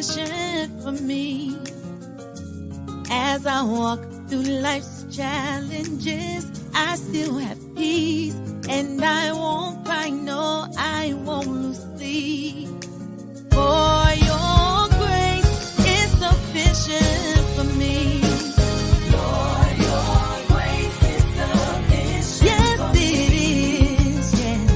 sufficient for me. As I walk through life's challenges, I still have peace, and I won't cry, no, I won't lose sleep. For your grace is sufficient for me. Lord, your grace is sufficient. Yes, for me. It is, yes.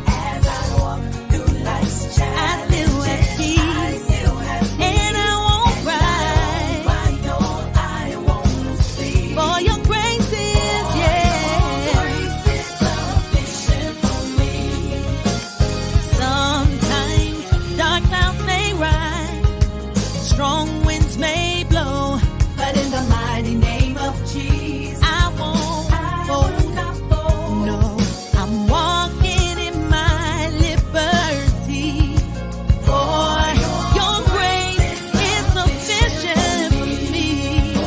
As I walk through life's challenges, I still have peace, and I won't cry, no, I won't lose sleep. For your grace is, yes, sufficient for me. Sometimes dark clouds may rise, strong winds may blow, but in the mighty name of Jesus, I won't fold. No, I'm walking in my liberty. For your grace is sufficient for me. Oh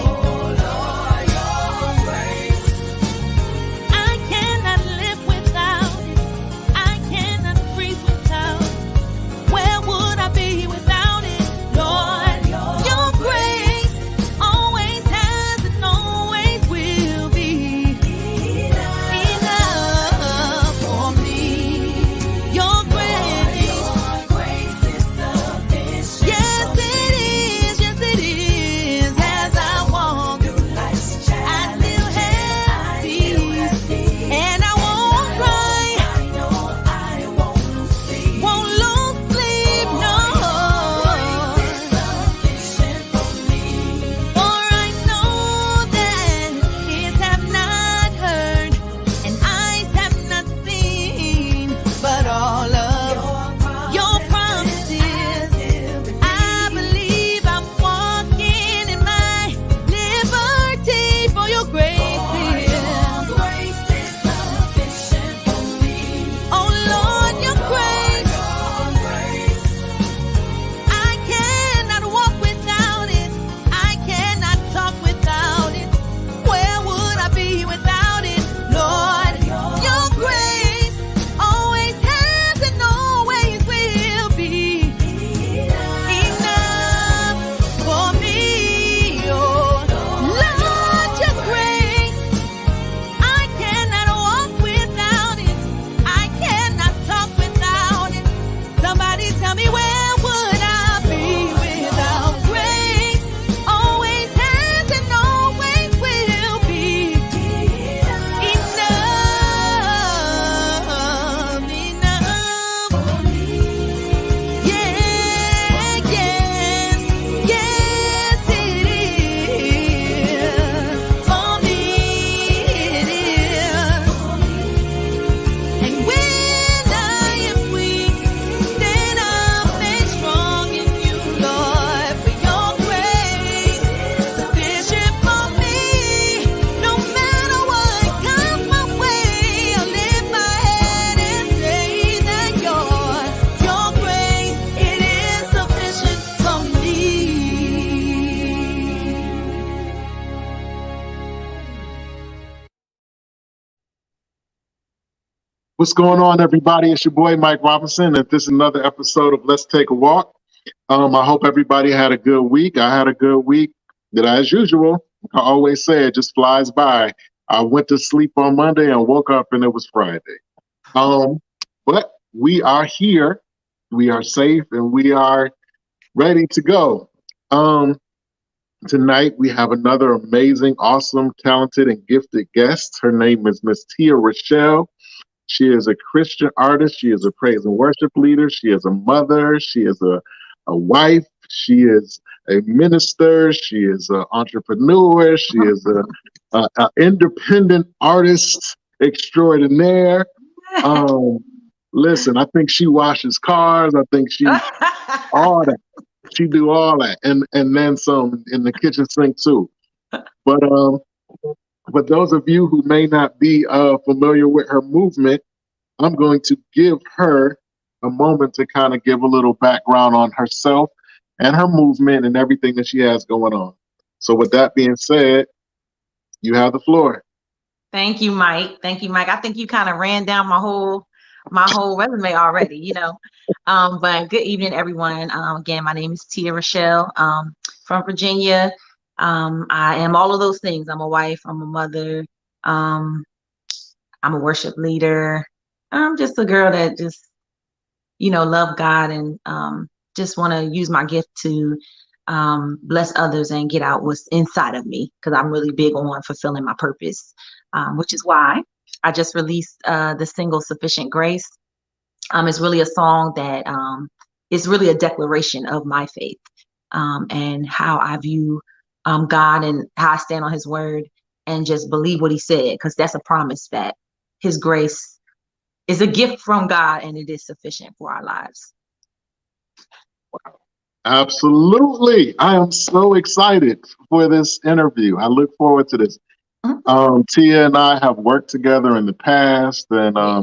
Lord, your grace. I cannot live without it. I cannot breathe without it. Where would I be without it? Lord, your grace always has and always will be enough for me. Your grace is sufficient. Yes, it is. Yes, it is. As I walk through life's challenges, I still have peace, and I won't cry. I won't lose sleep. Won't lose sleep, no. For I know that ears have not heard and eyes have not seen, but all of your promises, I believe I'm walking in my liberty. For your grace is sufficient for me. Oh Lord, your grace, I cannot walk without it. I cannot talk without it. Where would I be without it? Lord, your grace always has and always will be enough for me. Oh Lord, your grace, I cannot walk without it. I cannot talk without it. Somebody tell me, where would I be without grace? Always has and always will be enough for me. Yeah, yes, yes, it is. For me, it is. And when I am weak, then I'm made strong in you, Lord. For your grace is sufficient for me. No matter what comes my way, I'll lift my head and say that your grace, it is sufficient for me. What's going on, everybody? It's your boy Mike Robinson, and this is another episode of Let's Take a Walk. I hope everybody had a good week. I had a good week. That, as usual, I always say it just flies by. I went to sleep on Monday and woke up and it was Friday. But we are here. We are safe and we are ready to go. Tonight we have another amazing, awesome, talented, and gifted guest. Her name is Miss Tia Rachelle. She is a Christian artist. She is a praise and worship leader. She is a mother. She is a wife. She is a minister. She is an entrepreneur. She is a independent artist extraordinaire. Listen, I think she washes cars. I think she all that. She do all that, and then some in the kitchen sink too. But those of you who may not be familiar with her movement, I'm going to give her a moment to kind of give a little background on herself and her movement and everything that she has going on. So with that being said, you have the floor. Thank you, Mike. Thank you, Mike. I think you kind of ran down my whole my whole resume already, But good evening, everyone. Again, my name is Rachelle, from Virginia. I am all of those things. I'm a wife, I'm a mother, um, I'm a worship leader. I'm just a girl that just, love God and just want to use my gift to bless others and get out what's inside of me because I'm really big on fulfilling my purpose, which is why I just released the single Sufficient Grace. It's really a song that is really a declaration of my faith and how I view God and how I stand on his word and just believe what he said, because that's a promise that his grace is a gift from God and it is sufficient for our lives. Absolutely. I am so excited for this interview. I look forward to this. Tia and I have worked together in the past, and I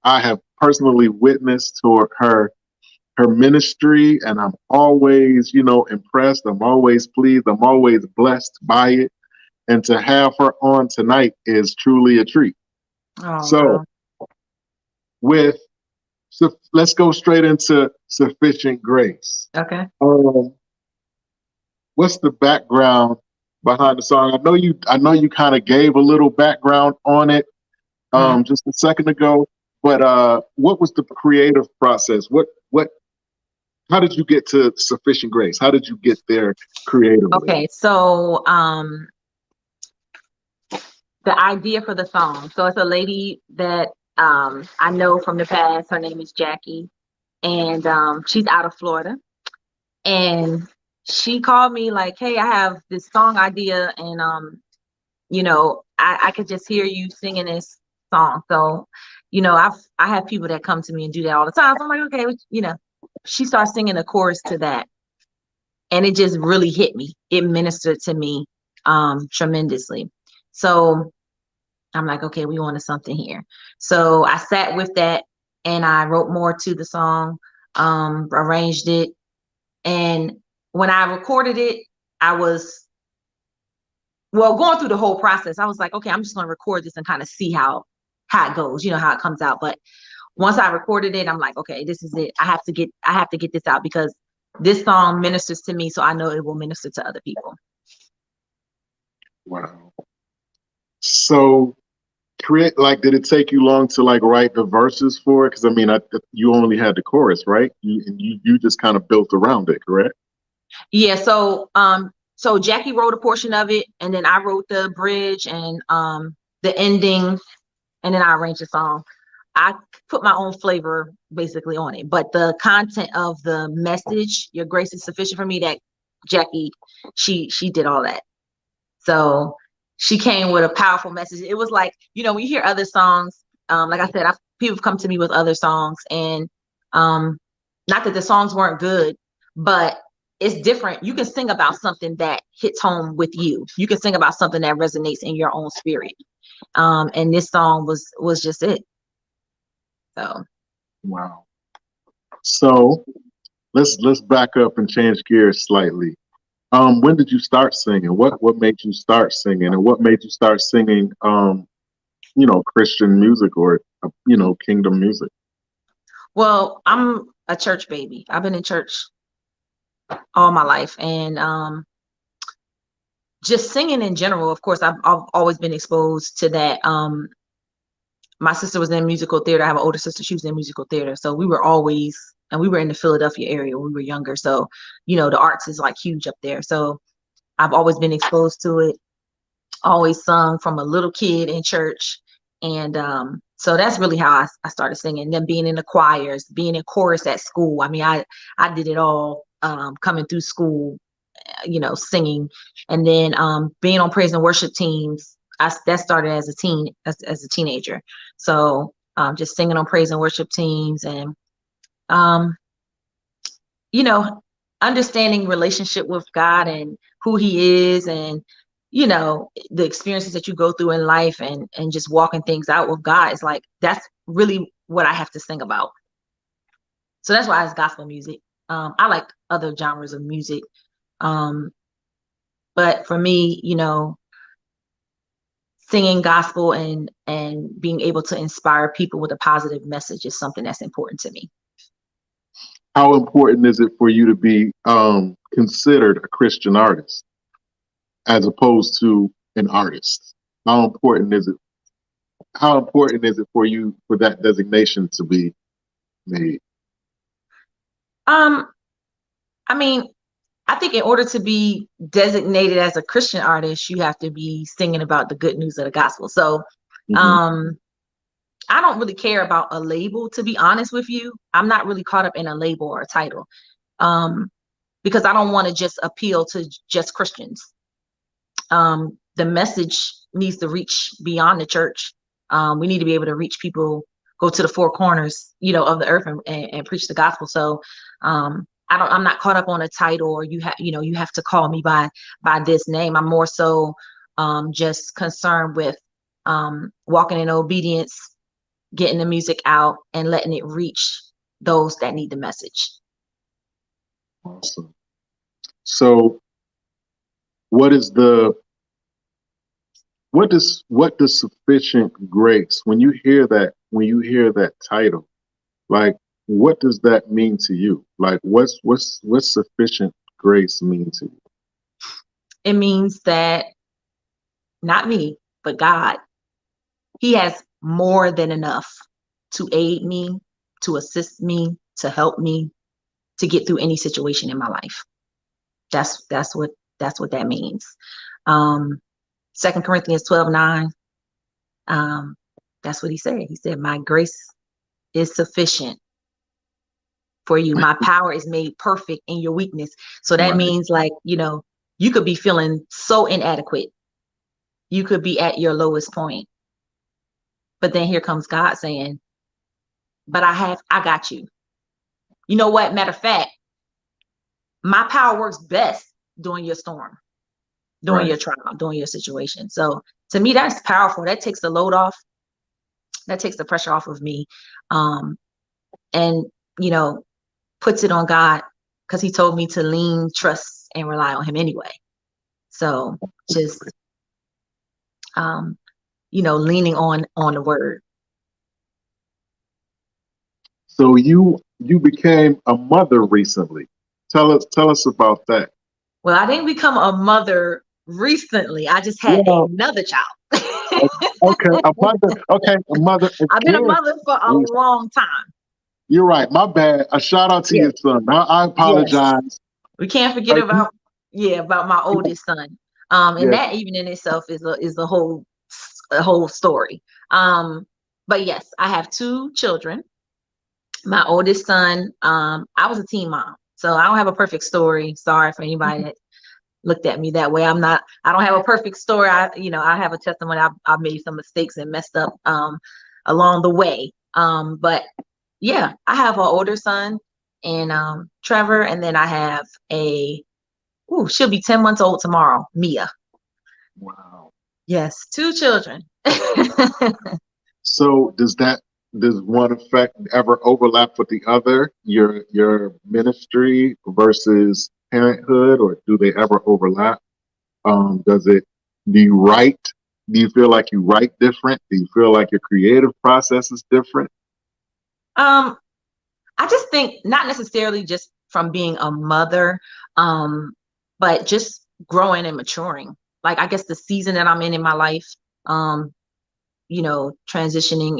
have personally witnessed toward her ministry, and I'm always, impressed. I'm always pleased. I'm always blessed by it. And to have her on tonight is truly a treat. So let's go straight into Sufficient Grace. Okay. What's the background behind the song? I know you kind of gave a little background on it just a second ago, but what was the creative process? How did you get to Sufficient Grace? How did you get there creatively? Okay, so the idea for the song. So it's a lady that I know from the past. Her name is Jackie, and she's out of Florida. And she called me like, "Hey, I have this song idea, and I could just hear you singing this song." So, I have people that come to me and do that all the time. So I'm like, okay, she starts singing a chorus to that, and it just really hit me. It ministered to me tremendously. So I'm like, okay, we wanted something here. So I sat with that and I wrote more to the song, arranged it. And when I recorded it, I was, going through the whole process. I was like, okay, I'm just going to record this and kind of see how it goes, how it comes out. But once I recorded it, I'm like, okay, this is it. I have to get this out because this song ministers to me. So I know it will minister to other people. Wow. So did it take you long to write the verses for it? Because I mean, you only had the chorus, right? You just kind of built around it, correct? Yeah. So Jackie wrote a portion of it, and then I wrote the bridge and the ending, and then I arranged the song. I put my own flavor basically on it, but the content of the message, "Your grace is sufficient for me," that Jackie, she did all that. So she came with a powerful message. It was like, when you hear other songs, like I said, people have come to me with other songs, and not that the songs weren't good, but it's different. You can sing about something that hits home with you. You can sing about something that resonates in your own spirit. And this song was just it. So. Wow. So let's back up and change gears slightly. When did you start singing? What made you start singing, and what made you start singing, Christian music or, kingdom music? Well, I'm a church baby. I've been in church all my life, and just singing in general. Of course, I've always been exposed to that. My sister was in musical theater. I have an older sister. She was in musical theater. So we were in the Philadelphia area when we were younger. So, the arts is huge up there. So I've always been exposed to it, always sung from a little kid in church. And so that's really how I started singing. Then being in the choirs, being in chorus at school. I mean, I did it all coming through school, singing. And then being on praise and worship teams. That started as a teenager. So just singing on praise and worship teams, and understanding relationship with God and who he is, and the experiences that you go through in life, and just walking things out with God. It's like, that's really what I have to sing about. So that's why it's gospel music. I like other genres of music. But for me, singing gospel and being able to inspire people with a positive message is something that's important to me. How important is it for you to be considered a Christian artist as opposed to an artist? How important is it? How important is it for you for that designation to be made? I mean, I think in order to be designated as a Christian artist, you have to be singing about the good news of the gospel. So, I don't really care about a label, to be honest with you. I'm not really caught up in a label or a title, because I don't want to just appeal to just Christians. The message needs to reach beyond the church. We need to be able to reach people, go to the four corners, of the earth and preach the gospel. So, I'm not caught up on a title or you have to call me by this name. I'm more so just concerned with walking in obedience, getting the music out and letting it reach those that need the message. Awesome. So what does sufficient grace, when you hear that title, like, what does that mean to you? Like, what's sufficient grace mean to you? It means that not me, but God, He has more than enough to aid me, to assist me, to help me, to get through any situation in my life. That's what that means. 2 Corinthians 12:9. That's what he said. He said, my grace is sufficient for you. My power is made perfect in your weakness. So that means, like, you could be feeling so inadequate. You could be at your lowest point. But then here comes God saying, but I got you. You know what? Matter of fact, my power works best during your storm, during your trial, during your situation. So to me, that's powerful. That takes the load off. That takes the pressure off of me. And, puts it on God, because He told me to lean, trust, and rely on Him anyway. So just, leaning on the word. So you became a mother recently. Tell us about that. Well, I didn't become a mother recently. I just had another child. Okay, a mother. I've been a mother for a long time. You're right. My bad. A shout out to your son. I apologize. Yes. We can't forget about my oldest son. And that even in itself is a whole story. But yes, I have two children. My oldest son, I was a teen mom, so I don't have a perfect story. Sorry for anybody that looked at me that way. I don't have a perfect story. I have a testimony. I've made some mistakes and messed up along the way. But yeah, I have an older son and Trevor, and then I have she'll be 10 months old tomorrow, Mia. Wow. Yes, two children. So does one effect ever overlap with the other, your ministry versus parenthood, or do they ever overlap? Do you feel like you write different? Do you feel like your creative process is different? I just think not necessarily just from being a mother, but just growing and maturing. Like, I guess the season that I'm in my life, transitioning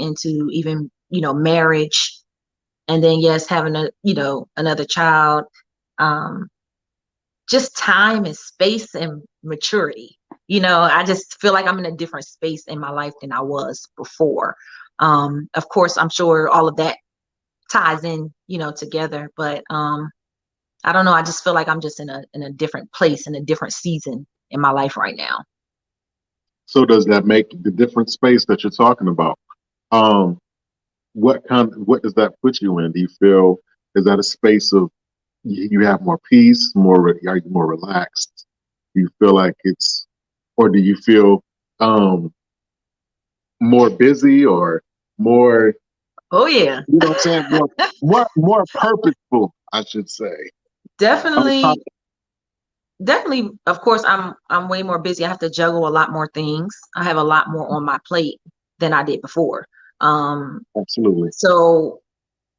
into even, marriage, and then having another child, just time and space and maturity. I just feel like I'm in a different space in my life than I was before. Of course, I'm sure all of that ties in, together, but I don't know. I just feel like I'm just in a different place, in a different season in my life right now. So does that make the different space that you're talking about? What does that put you in? Do you feel, is that a space of you have more peace, are you more relaxed? Do you feel like or do you feel more busy or more? Oh yeah. You know what I'm saying? More purposeful, I should say. Definitely. definitely, of course, I'm way more busy. I have to juggle a lot more things. I have a lot more on my plate than I did before. Absolutely. So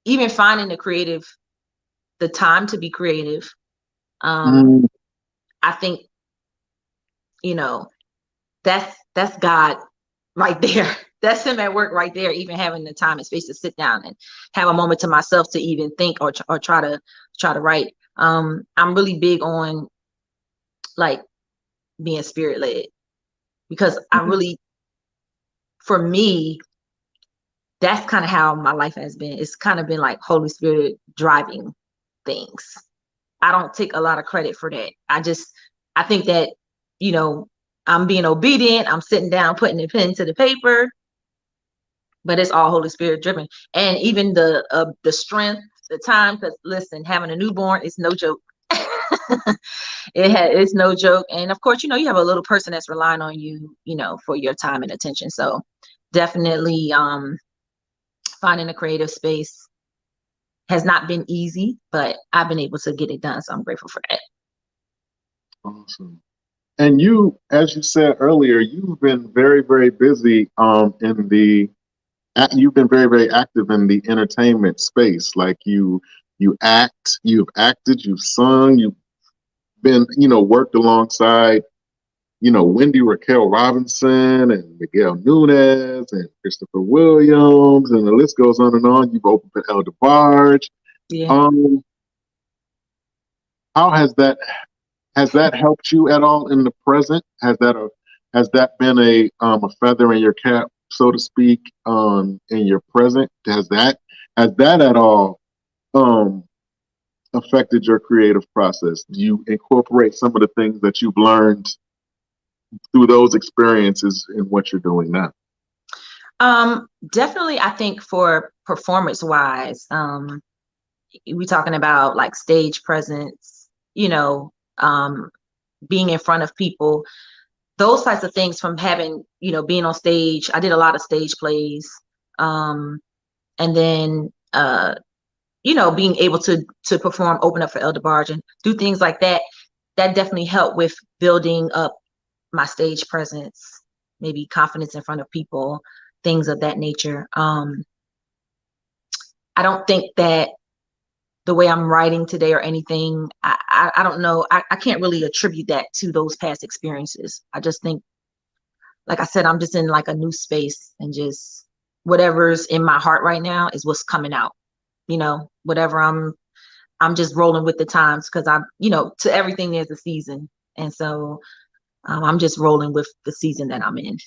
even finding the time to be creative, Mm, I think, you know, that's God right there. That's him at work right there. Even having the time and space to sit down and have a moment to myself to even think or try to write. I'm really big on like being spirit led because I mm, really, for me, that's kind of how my life has been. It's kind of been like Holy Spirit driving things. I don't take a lot of credit for that. I think that, you know, I'm being obedient. I'm sitting down, putting the pen to the paper, but it's all Holy Spirit driven. And even the strength, the time, because listen, having a newborn is no joke. It's no joke. And of course, you have a little person that's relying on you, for your time and attention. So definitely finding a creative space has not been easy, but I've been able to get it done. So I'm grateful for that. awesome. And you, as you said earlier, you've been very, very busy you've been very, very active in the entertainment space. Like you've acted, you've sung, you've been, worked alongside, Wendy Raquel Robinson and Miguel Nunez and Christopher Williams, and the list goes on and on. You've opened for El DeBarge. Yeah. Um, how has that helped you at all in the present? Has that been a feather in your cap, so to speak, in your present? Has that at all um affected your creative process? Do you incorporate some of the things that you've learned through those experiences in what you're doing now? Definitely, I think for performance wise, we talking about like stage presence, being in front of people, those types of things from having, being on stage. I did a lot of stage plays. And then, being able to perform, open up for El DeBarge and do things like that, that definitely helped with building up my stage presence, maybe confidence in front of people, things of that nature. I don't think that the way I'm writing today or anything, I don't know. I can't really attribute that to those past experiences. I just think, like I said, I'm just in like a new space and just whatever's in my heart right now is what's coming out. Whatever I'm just rolling with the times because to everything there's a season. And so I'm just rolling with the season that I'm in.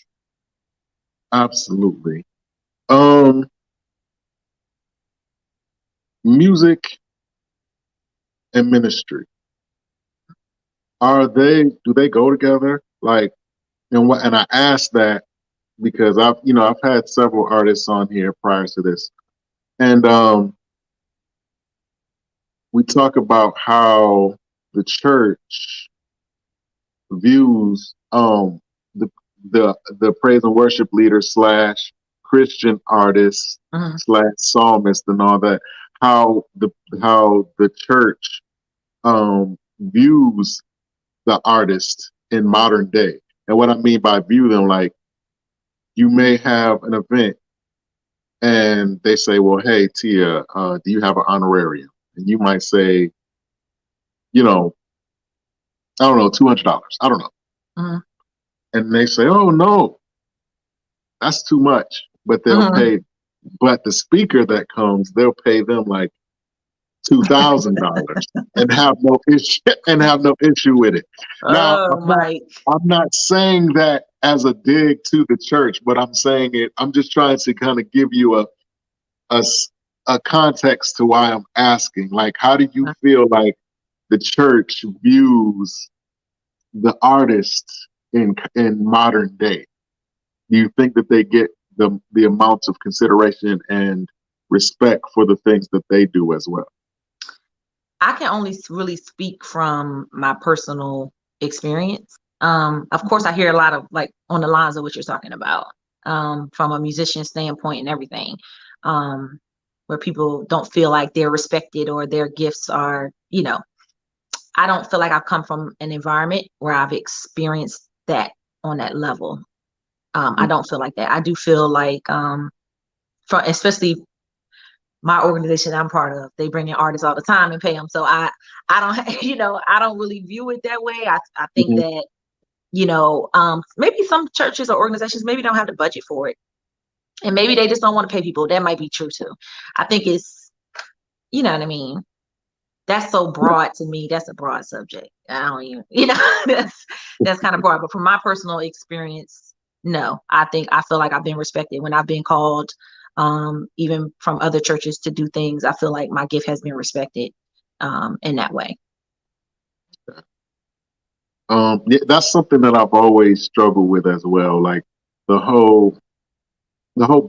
Absolutely. Music and ministry, do they go together? Like, and I asked that because I've had several artists on here prior to this, and we talk about how the church views the the praise and worship leader slash Christian artist Mhm. slash psalmist and all that, how the church views the artist in modern day. And what I mean by view them, like you may have an event and they say, well, hey, Tia, do you have an honorarium? And you might say, you know, I don't know, $200. I don't know. Mhm. And they say, oh, no, that's too much. But Mhm. but the speaker that comes, they'll pay them like $2,000 and have no issue with it. Now, Oh, Mike. I'm not saying that as a dig to the church, but I'm saying it. I'm just trying to kind of give you a a context to why I'm asking. Like, how do you feel like the church views the artist in modern day? Do you think that they get the amounts of consideration and respect for the things that they do as well? I can only really speak from my personal experience. Of course, I hear a lot of like on the lines of what you're talking about, from a musician standpoint and everything, where people don't feel like they're respected or their gifts are, I don't feel like I've come from an environment where I've experienced that on that level. I don't feel like that. I do feel like, especially my organization I'm part of, they bring in artists all the time and pay them. So I don't, I don't really view it that way. I think that, maybe some churches or organizations maybe don't have the budget for it. And maybe they just don't want to pay people. That might be true too. I think it's, you know what I mean? That's so broad to me. That's a broad subject. I don't even, that's kind of broad. But from my personal experience, no, I feel like I've been respected when I've been called, even from other churches to do things. I feel like my gift has been respected, in that way. Yeah, that's something that I've always struggled with as well. Like the whole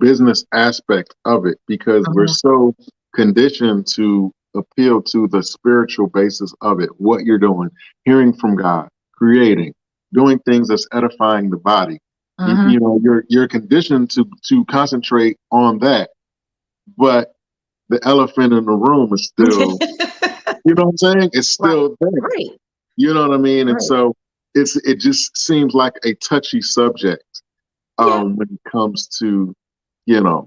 business aspect of it, because we're so conditioned to appeal to the spiritual basis of it, what you're doing, hearing from God, creating, doing things that's edifying the body. You're conditioned to concentrate on that, but the elephant in the room is still, you know what I'm saying? It's still there. Right. You know what I mean? And so it just seems like a touchy subject when it comes to, and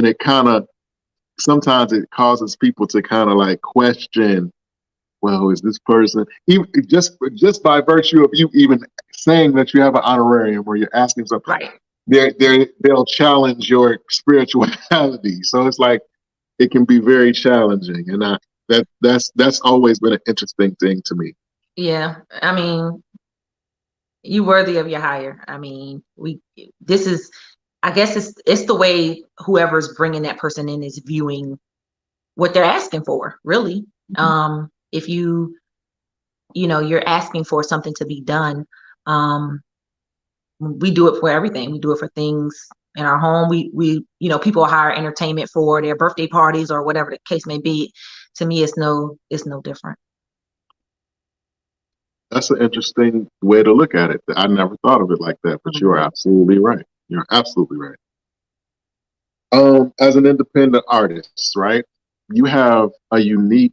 it kind of, sometimes it causes people to kind of like question, well, is this person, even just by virtue of you even saying that you have an honorarium or you're asking something, they'll challenge your spirituality. So it's like, it can be very challenging. And that's always been an interesting thing to me. Yeah. I mean, you worthy of your hire. I mean, I guess it's the way whoever's bringing that person in is viewing what they're asking for, really. If you're asking for something to be done, we do it for everything. We do it for things in our home. We people hire entertainment for their birthday parties or whatever the case may be. To me, it's no different. That's an interesting way to look at it. I never thought of it like that, but you're absolutely right. You're absolutely right. As an independent artist, right, you have a unique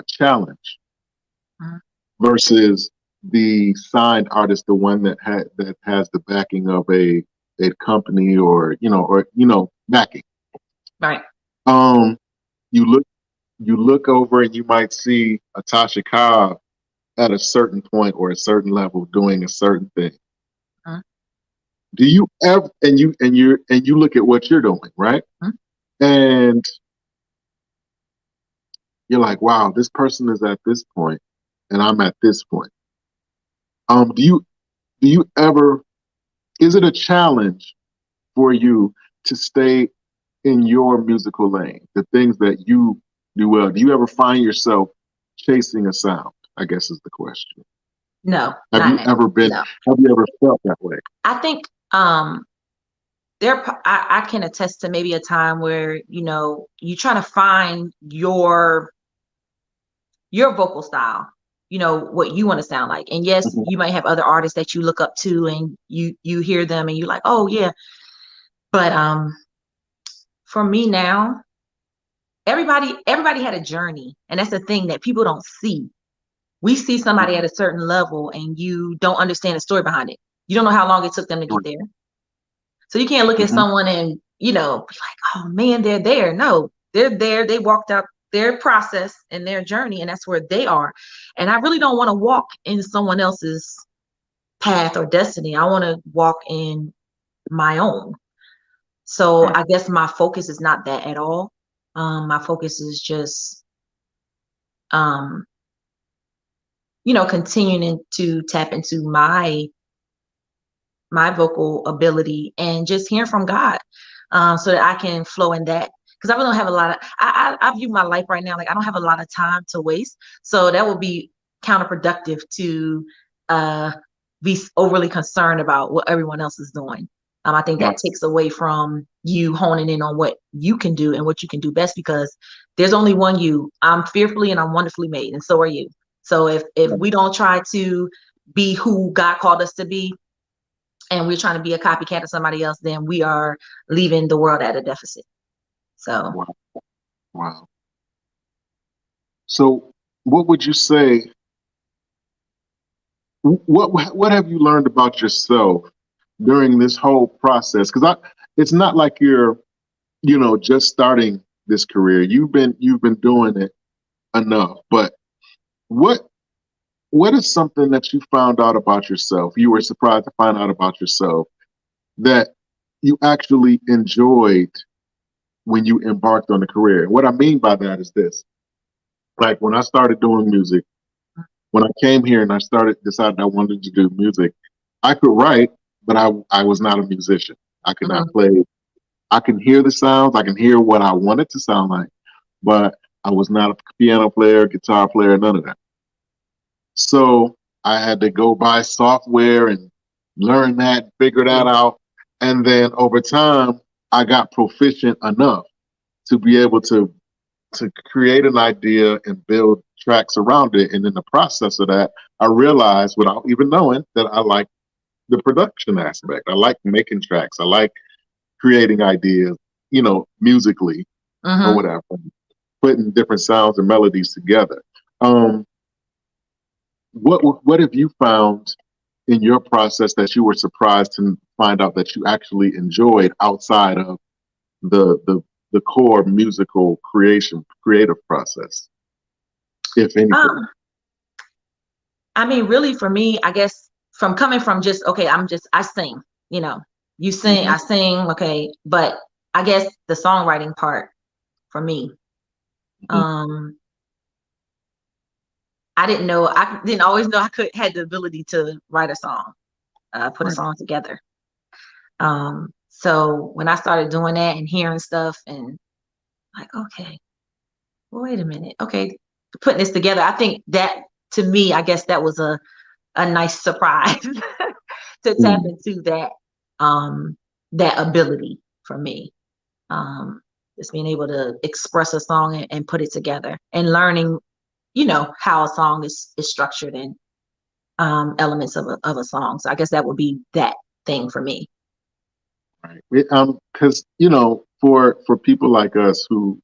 challenge versus the signed artist, the one that has the backing of a company or backing. Right. You look over and you might see a Tasha Cobb at a certain point or a certain level doing a certain thing. Do you ever, and you look at what you're doing, right? And you're like, wow, this person is at this point and I'm at this point. Do you ever, is it a challenge for you to stay in your musical lane, the things that you do well? Do you ever find yourself chasing a sound, I guess is the question. No. Have you ever felt that way? I think I can attest to maybe a time where, you try to find your vocal style, what you want to sound like. And yes, you might have other artists that you look up to and you hear them and you're like, oh yeah. But for me now, everybody had a journey. And that's the thing that people don't see. We see somebody at a certain level and you don't understand the story behind it. You don't know how long it took them to get there. So you can't look at someone and, be like, oh man, they're there. No, they're there. They walked out their process and their journey, and that's where they are. And I really don't want to walk in someone else's path or destiny. I want to walk in my own. So I guess my focus is not that at all. My focus is just, continuing to tap into my vocal ability and just hearing from God, so that I can flow in that. Because I really don't have a lot of, I view my life right now, like I don't have a lot of time to waste. So that would be counterproductive to be overly concerned about what everyone else is doing. I think that takes away from you honing in on what you can do and what you can do best, because there's only one you. I'm fearfully and I'm wonderfully made, and so are you. So if we don't try to be who God called us to be, and we're trying to be a copycat of somebody else, then we are leaving the world at a deficit. So. Wow. So what would you say? What have you learned about yourself during this whole process? Because it's not like you're, just starting this career. You've been doing it enough. But what what is something that you found out about yourself? You were surprised to find out about yourself that you actually enjoyed when you embarked on the career. And what I mean by that is this: like when I started doing music, when I came here and I decided I wanted to do music, I could write, but I was not a musician. I could not Mhm. play. I can hear the sounds. I can hear what I want it to sound like, but I was not a piano player, guitar player, none of that. So I had to go buy software and learn that, figure that Yeah. out. And then over time, I got proficient enough to be able to create an idea and build tracks around it. And in the process of that, I realized without even knowing that I like the production aspect. I like making tracks. I like creating ideas, musically or Mhm. whatever, putting different sounds and melodies together. Um, what have you found in your process that you were surprised to find out that you actually enjoyed outside of the core musical creative process, if anything? Um, I mean, really for me, I guess from coming from just, okay, I sing, you know, you sing, Hmm. I sing, okay, but I guess the songwriting part for me, Hmm. um, I didn't always know had the ability to write a song, put a Right. song together. So when I started doing that and hearing stuff and like, okay, well, wait a minute, okay, putting this together, I think that to me, I guess that was a nice surprise to tap Mm. into um that ability for me. Just being able to express a song and put it together and learning, how a song is structured and elements of a song. So I guess that would be that thing for me. Right. Because for people like us who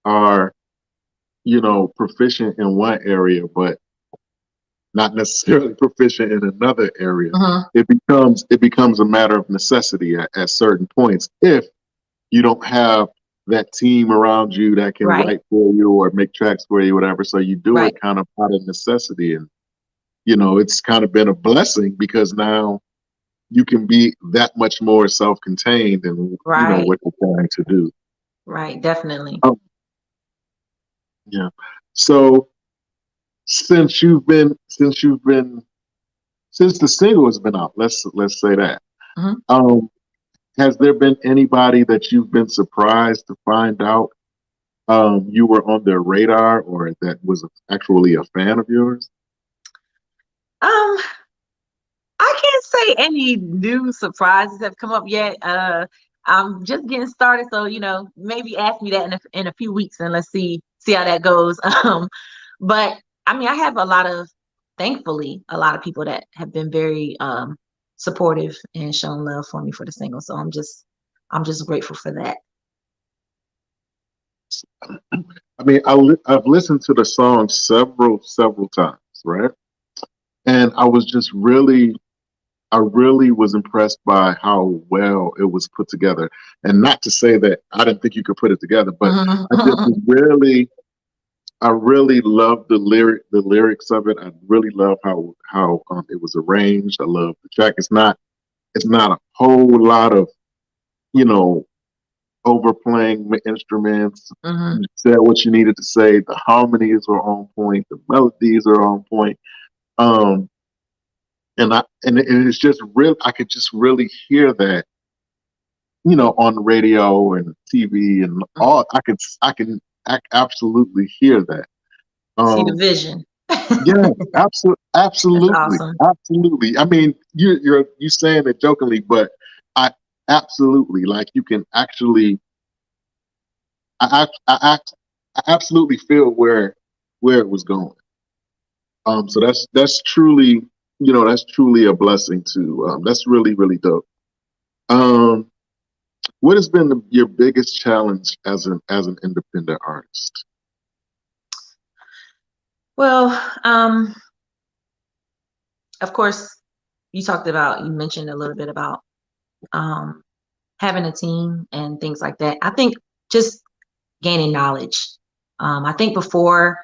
are proficient in one area, but not necessarily proficient in another area, Hmm. it becomes a matter of necessity at certain points if you don't have that team around you that can Right, write for you or make tracks for you, whatever. So you do right, it kind of out of necessity, and it's kind of been a blessing because now you can be that much more self-contained in right, what you're trying to do. right, definitely. Oh, yeah. So since the single has been out, let's say that. Hmm. Um, has there been anybody that you've been surprised to find out you were on their radar or that was actually a fan of yours? Um, I can't say any new surprises have come up yet. I'm just getting started, so maybe ask me that in a few weeks, and let's see how that goes. But I mean, I have thankfully, a lot of people that have been very supportive and shown love for me for the single. So I'm just grateful for that. I mean, I've listened to the song several times, right? And I really was impressed by how well it was put together. And not to say that I didn't think you could put it together, but I just Mhm. really loved the lyrics of it. I really love how it was arranged. I love the track. It's not a whole lot of you know overplaying instruments. Mhm. You said what you needed to say. The harmonies are on point. The melodies are on point. Um, and it's just real. I could just really hear that, on the radio and TV and all. Absolutely hear that. See the Um, vision. yeah, That's absolutely, awesome. absolutely. I mean, you saying it jokingly, but I absolutely like you can actually. I absolutely feel where it was going. So that's truly a blessing too. That's really really dope. Um, what has been your biggest challenge as an independent artist? Well, of course, you mentioned a little bit about um, having a team and things like that. I think just gaining knowledge. I think before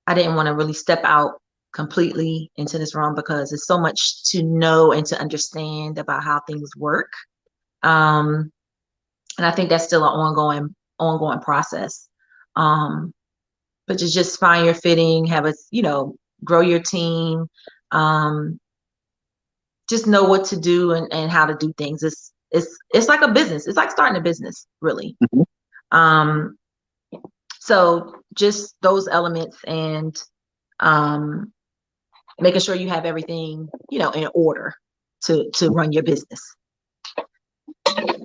I didn't want to really step out completely into this realm because there's so much to know and to understand about how things work. And I think that's still an ongoing process. But to just find your fitting, grow your team, um, just know what to do and how to do things. It's like a business. It's like starting a business, really. Mhm. Um, so just those elements and making sure you have everything, in order to run your business.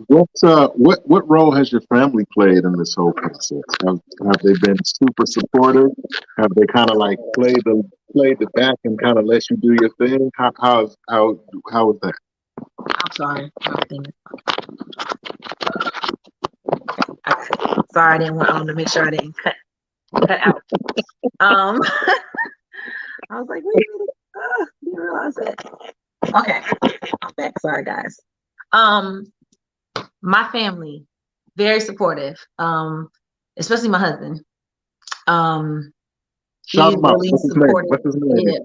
What role has your family played in this whole process? Have they been super supportive? Have they kind of like played the back and kind of let you do your thing? How is that? I'm sorry. Sorry, I didn't want to make sure I didn't cut out. I was like, wait a minute. Didn't realize that. Okay, I'm back. Sorry, guys. My family, very supportive. Especially my husband. Shout He's him out. really What's his name? supportive. What's his name? Yeah.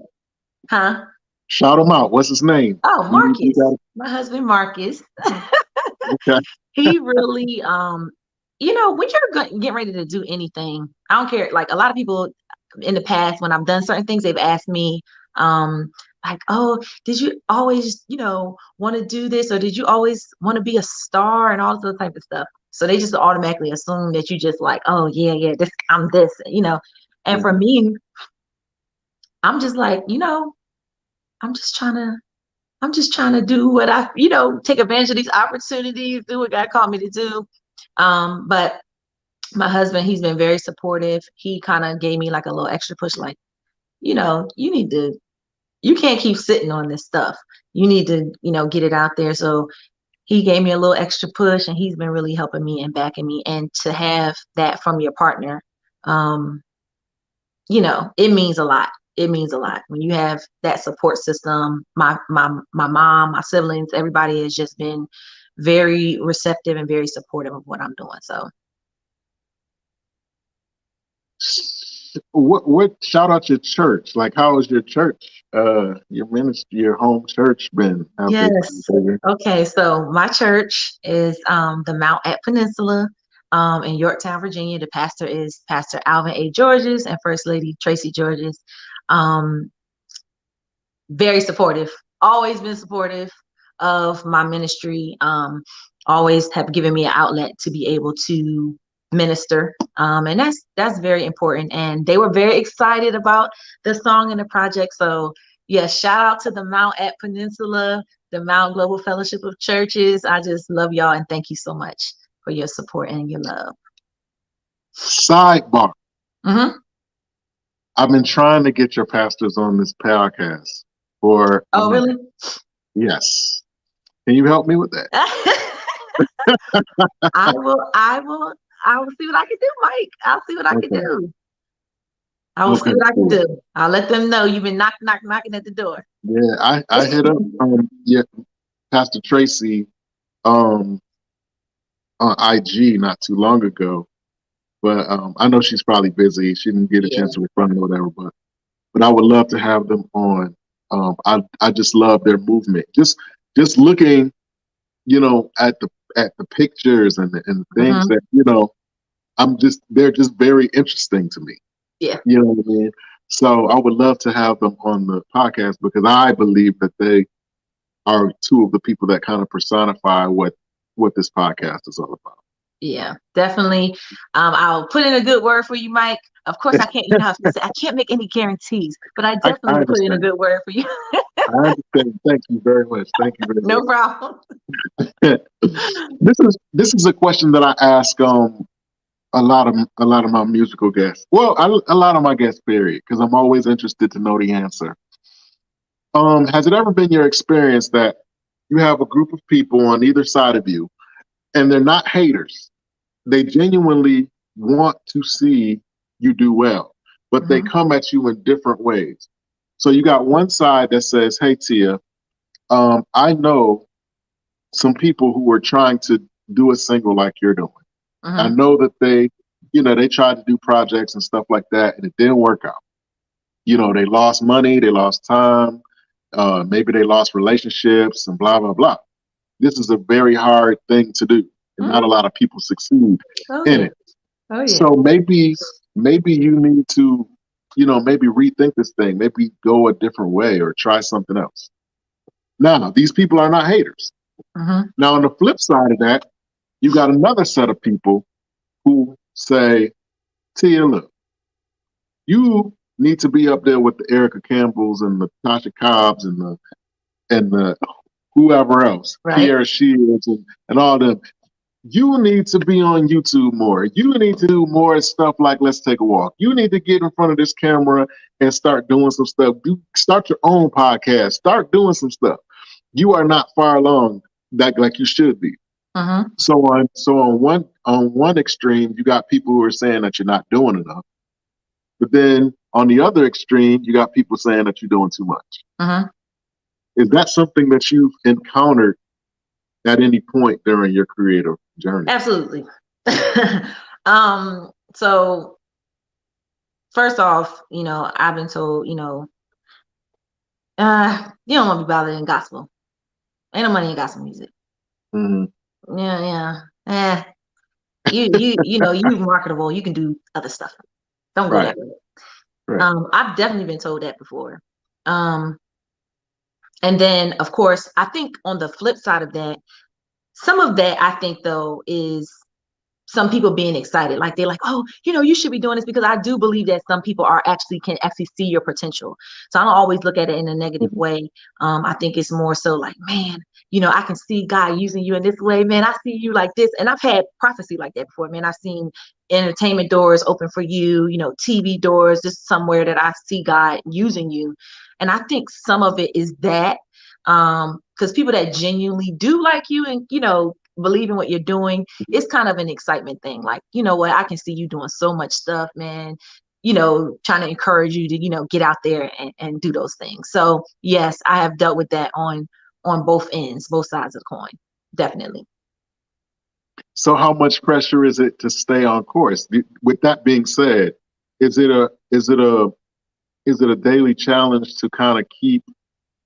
Huh? Shout him out. What's his name? Oh, You Marcus. got My husband, Marcus. okay. He really, when you're getting ready to do anything, I don't care. Like a lot of people in the past, when I've done certain things, they've asked me, like, oh, did you always, want to do this, or did you always want to be a star and all this type of stuff? So they just automatically assume that you just like, oh yeah, I'm this, And for me, I'm just like, I'm just trying to do what take advantage of these opportunities, do what God called me to do. But my husband, he's been very supportive. He kind of gave me like a little extra push, like, you can't keep sitting on this stuff. You need to, get it out there. So he gave me a little extra push, and he's been really helping me and backing me. And to have that from your partner, um, it means a lot. It means a lot when you have that support system. My mom, my siblings, everybody has just been very receptive and very supportive of what I'm doing. So What shout out your church? Like how has your church, your ministry, your home church been? Have they yes. Okay. So my church is the Mount at Peninsula in Yorktown, Virginia. The pastor is Pastor Alvin A. Georges and First Lady Tracy Georges. Very supportive, always been supportive of my ministry. Always have given me an outlet to be able to minister. And that's very important. And they were very excited about the song and the project. So yes, shout out to the Mount at Peninsula, the Mount Global Fellowship of Churches. I just love y'all and thank you so much for your support and your love. Sidebar. Mm-hmm. I've been trying to get your pastors on this podcast for. Oh, really? Yes. Can you help me with that? I will see what I can do, Mike. I'll see what I can do. I will see what I can do. I'll let them know you've been knocking at the door. Yeah, I hit up Pastor Tracy on IG not too long ago, but I know she's probably busy. She didn't get a chance to respond or whatever, but I would love to have them on. I just love their movement. Just looking, at the pictures and the things that they're just very interesting to me. Yeah. You know what I mean? So I would love to have them on the podcast because I believe that they are two of the people that kind of personify what this podcast is all about. Yeah, definitely. I'll put in a good word for you, Mike. Of course, I can't. I can't make any guarantees, but I definitely will put in a good word for you. I understand. Thank you very much. Thank you very much. No problem. This is a question that I ask a lot of my musical guests. Well, a lot of my guests, period, because I'm always interested to know the answer. Has it ever been your experience that you have a group of people on either side of you, and they're not haters? They genuinely want to see you do well, but they come at you in different ways. So you got one side that says, hey, Tia, I know some people who are trying to do a single like you're doing. I know that they tried to do projects and stuff like that, and it didn't work out. They lost money, they lost time, maybe they lost relationships and blah, blah, blah. This is a very hard thing to do, and not a lot of people succeed in it. Oh, yeah. So maybe you need to, maybe rethink this thing, maybe go a different way or try something else. Now, these people are not haters. Now, on the flip side of that, you got another set of people who say, Tia, look, you need to be up there with the Erica Campbells and the Tasha Cobbs and the whoever else, Kiara Shields and all them. You need to be on YouTube more. You need to do more stuff like Let's Take a Walk. You need to get in front of this camera and start doing some stuff. Start your own podcast. Start doing some stuff. You are not far along like you should be. So on one extreme, you got people who are saying that you're not doing enough. But then on the other extreme, you got people saying that you're doing too much. Is that something that you've encountered at any point during your creative journey? Absolutely. So first off, I've been told, you don't want to be bothered in gospel. Ain't no money in gospel music. Yeah. You marketable. You can do other stuff. Don't go that way. Right. I've definitely been told that before. And then, of course, I think on the flip side of that, some of that I think though is some people being excited, like they're like, oh, you should be doing this, because I do believe that some people can actually see your potential. So I don't always look at it in a negative way. I think it's more so like, man, I can see God using you in this way, man. I see you like this. And I've had prophecy like that before, man. I've seen entertainment doors open for you, TV doors, just somewhere that I see God using you. And I think some of it is that, because people that genuinely do like you and, believe in what you're doing, it's kind of an excitement thing. Like, what, I can see you doing so much stuff, man, trying to encourage you to, get out there and do those things. So yes, I have dealt with that on both ends, both sides of the coin. Definitely. So how much pressure is it to stay on course? With that being said, is it a daily challenge to kind of keep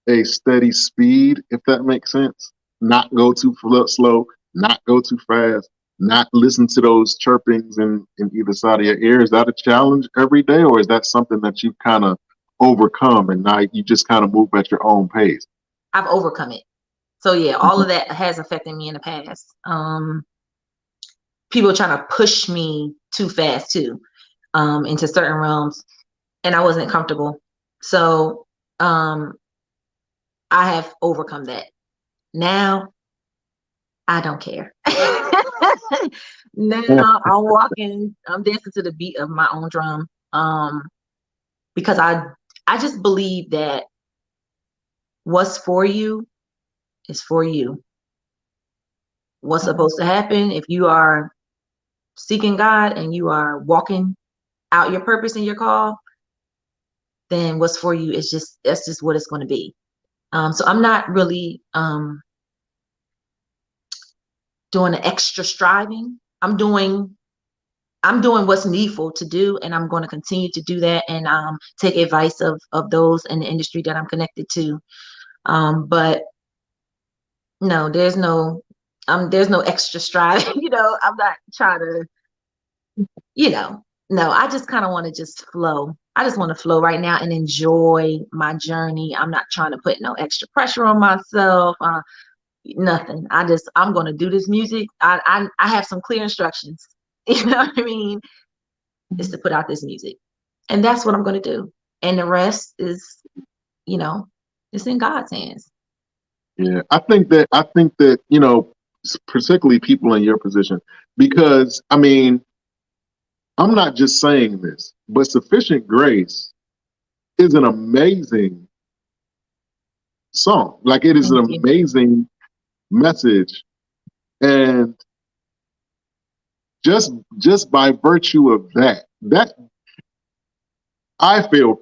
a steady speed, if that makes sense? Not go too slow, not go too fast, not listen to those chirpings in either side of your ear. Is that a challenge every day, or is that something that you've kind of overcome and now you just kind of move at your own pace? I've overcome it. So yeah, all of that has affected me in the past. People trying to push me too fast too, into certain realms, and I wasn't comfortable. So I have overcome that. Now I don't care. Now I'm dancing to the beat of my own drum. Because I just believe that what's for you is for you. What's supposed to happen, if you are seeking God and you are walking out your purpose and your call, then what's for you is that's just what it's going to be. So I'm not really doing the extra striving. I'm doing what's needful to do, and I'm going to continue to do that and take advice of those in the industry that I'm connected to. But no, there's no extra striving. I'm not trying to, no, I just kind of want to just flow. I just want to flow right now and enjoy my journey. I'm not trying to put no extra pressure on myself. Nothing. I'm going to do this music. I have some clear instructions. You know what I mean? Is to put out this music, and that's what I'm going to do. And the rest is, it's in God's hands. Yeah, I think that particularly people in your position, because I mean, I'm not just saying this, but Sufficient Grace is an amazing song. Like, it is an amazing message, and just by virtue of that I feel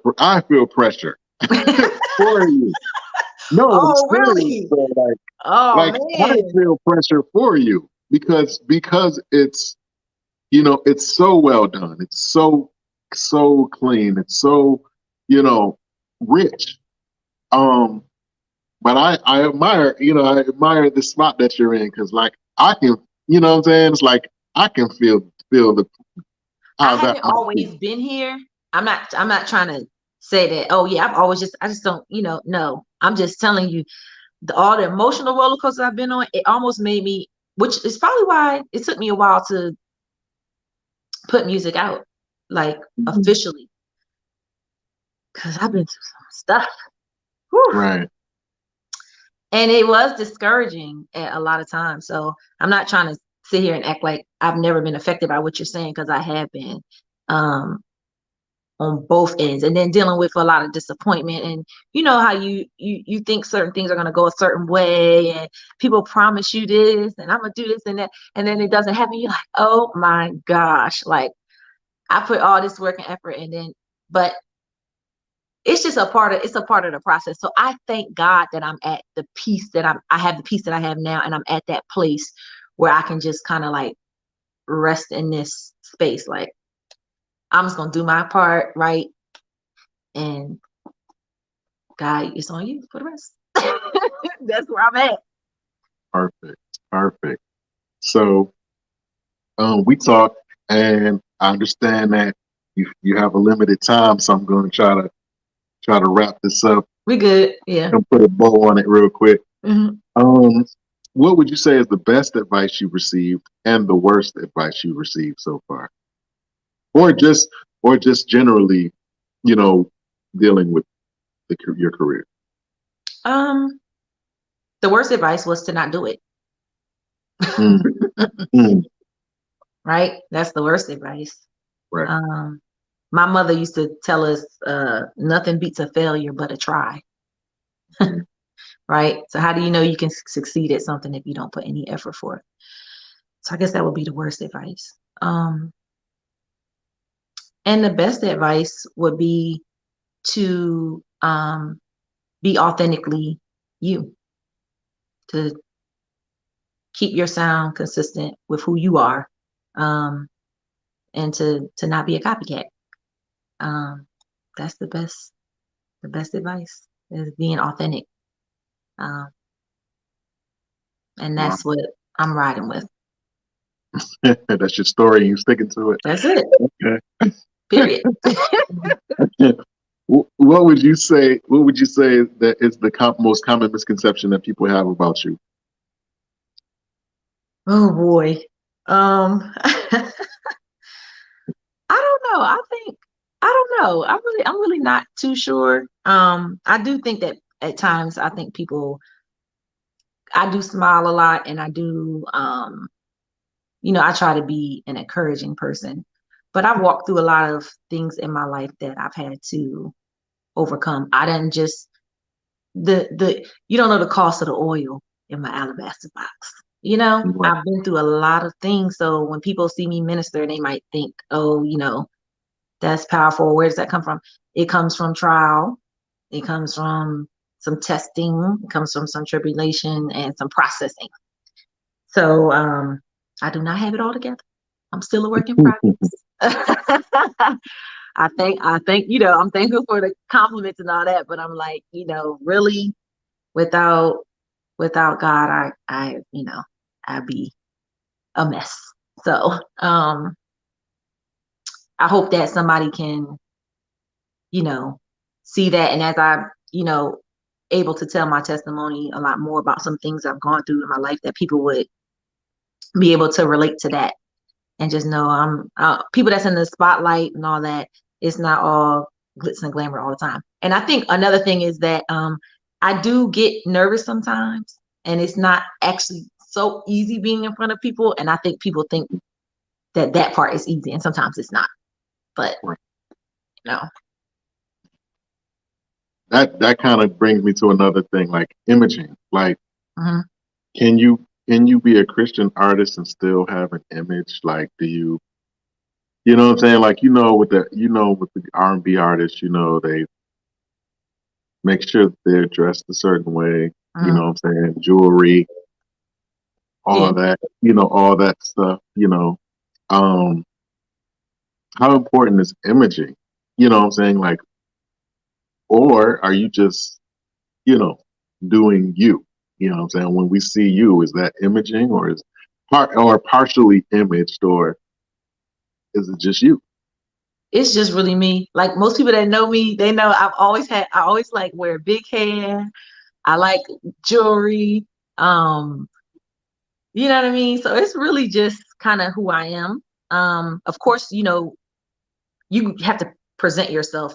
pressure for you. No, I'm Oh, serious. really? So Oh, I man. feel pressure for you because it's it's so well done. It's so clean. It's so rich. Um, but I admire the spot that you're in because I can, what I'm saying? It's like I can feel the I how that haven't might be. always been here. I'm not trying to say that, oh yeah, I just don't, no. I'm just telling you all the emotional roller coasters I've been on, it almost made me, which is probably why it took me a while to put music out, like Mhm. officially, because I've been through some stuff. Whew. Right. And it was discouraging at a lot of times. So I'm not trying to sit here and act like I've never been affected by what you're saying, because I have been. Um, on both ends, and then dealing with a lot of disappointment, and you know how you think certain things are going to go a certain way, and people promise you this and I'm gonna do this and that, and then it doesn't happen. You're like, oh my gosh, like I put all this work and effort, and then but it's just a part of the process. So I thank God that I'm at the peace that I have the peace that I have now, and I'm at that place where I can just kind of like rest in this space. Like I'm just gonna do my part, right? And God, it's on you for the rest. That's where I'm at. Perfect. Perfect. So we talked, and I understand that you have a limited time, so I'm going to try to wrap this up We good. Yeah. and put a bow on it real quick. Hmm. Um, what would you say is the best advice you've received and the worst advice you've received so far, or just generally, you know, dealing with your career? Um, the worst advice was to not do it. Mm, mm, Right? That's the worst advice. right. Um, my mother used to tell us, nothing beats a failure but a try. Mm, Right? So how do you know you can succeed at something if you don't put any effort for it? So I guess that would be the worst advice. And the best advice would be to be authentically you, to keep your sound consistent with who you are, um, and to not be a copycat. Um, that's the best advice is being authentic, um, and wow. that's what I'm riding with. That's your story. You sticking to it. That's it. Okay. Period. What would you say? What would you say that is the most common misconception that people have about you? Oh boy. I don't know. I don't know. I'm really not too sure. I do think that at times I think people I do smile a lot, and I do I try to be an encouraging person. But I've walked through a lot of things in my life that I've had to overcome. I didn't just the you don't know the cost of the oil in my alabaster box. Right. I've been through a lot of things. So when people see me minister, they might think, oh, that's powerful. Where does that come from? It comes from trial. It comes from some testing. It comes from some tribulation and some processing. So I do not have it all together. I'm still a work in progress. I'm thankful for the compliments and all that, but I'm like, really without God, I'd be a mess. So I hope that somebody can, you know, see that. And as I, able to tell my testimony a lot more about some things I've gone through in my life, that people would be able to relate to that and just know I'm people that's in the spotlight and all that. It's not all glitz and glamour all the time. And I think another thing is that I do get nervous sometimes, and it's not actually so easy being in front of people. And I think people think that part is easy, and sometimes it's not. But Right. no. That kind of brings me to another thing, like imaging. Like, Hmm. can you be a Christian artist and still have an image? Like, do you You know what I'm saying? Like, with the R&B artists, they make sure that they're dressed a certain way. You Mhm. know what I'm saying? Jewelry, Yeah. all that, all that stuff, Um, how important is imaging? You know what I'm saying? Like, or are you just, you know, doing you? You know what I'm saying? When we see you, is that imaging or is partially imaged or is it just you? It's just really me. Like most people that know me, they know I always like wear big hair. I like jewelry. Um, you know what I mean? So it's really just kind of who I am. Of course, you have to present yourself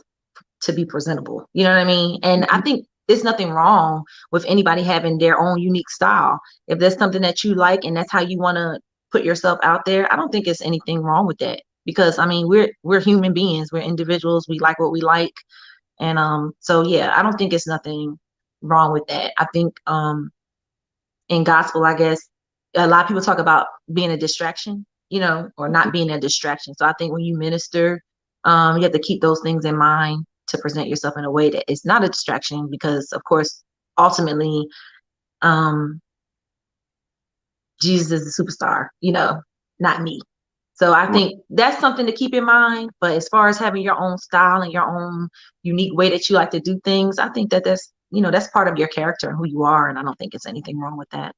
to be presentable. You know what I mean? And I think there's nothing wrong with anybody having their own unique style. If there's something that you like and that's how you want to put yourself out there, I don't think it's anything wrong with that. Because I mean, we're human beings, we're individuals, we like what we like. And so yeah, I don't think it's nothing wrong with that. I think in gospel, I guess a lot of people talk about being a distraction, or not being a distraction. So I think when you minister, you have to keep those things in mind to present yourself in a way that is not a distraction, because of course, ultimately, um, Jesus is the superstar, not me. So I Right. think that's something to keep in mind. But as far as having your own style and your own unique way that you like to do things, I think that's part of your character and who you are. And I don't think it's anything wrong with that.